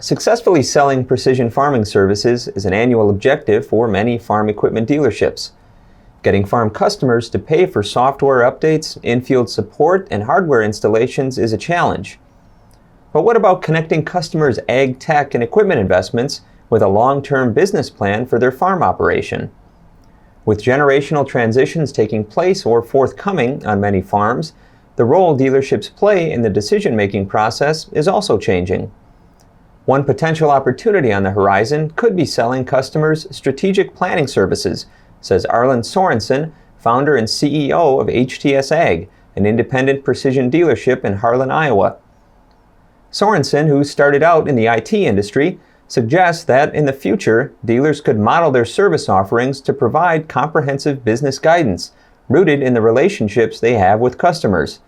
Successfully selling precision farming services is an annual objective for many farm equipment dealerships. Getting farm customers to pay for software updates, in-field support, and hardware installations is a challenge. But what about connecting customers' ag tech and equipment investments with a long-term business plan for their farm operation? With generational transitions taking place or forthcoming on many farms, the role dealerships play in the decision-making process is also changing. One potential opportunity on the horizon could be selling customers strategic planning services, says Arlen Sorensen, founder and CEO of HTS Ag, an independent precision dealership in Harlan, Iowa. Sorensen, who started out in the IT industry, suggests that in the future, dealers could model their service offerings to provide comprehensive business guidance, rooted in the relationships they have with customers.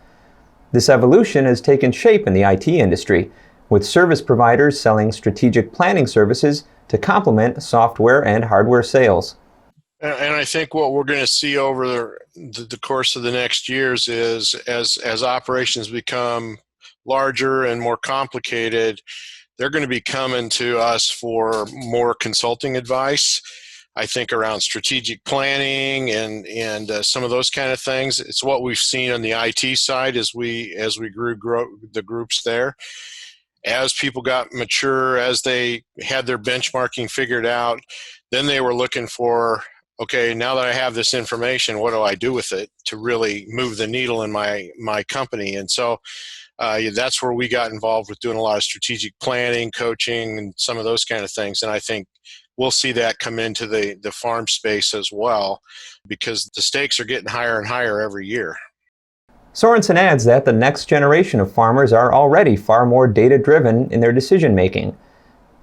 This evolution has taken shape in the IT industry, with service providers selling strategic planning services to complement software and hardware sales. And I think what we're going to see over the course of the next years is as operations become larger and more complicated, they're going to be coming to us for more consulting advice. I think around strategic planning and some of those kind of things. It's what we've seen on the IT side as we grew the groups there. As people got mature, as they had their benchmarking figured out, then they were looking for, okay, now that I have this information, what do I do with it to really move the needle in my company? And so that's where we got involved with doing a lot of strategic planning, coaching, and some of those kind of things. And I think we'll see that come into the farm space as well, because the stakes are getting higher and higher every year. Sorensen adds that the next generation of farmers are already far more data-driven in their decision-making.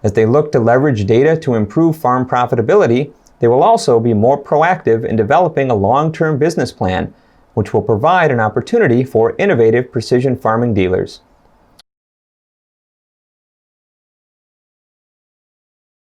As they look to leverage data to improve farm profitability, they will also be more proactive in developing a long-term business plan, which will provide an opportunity for innovative precision farming dealers.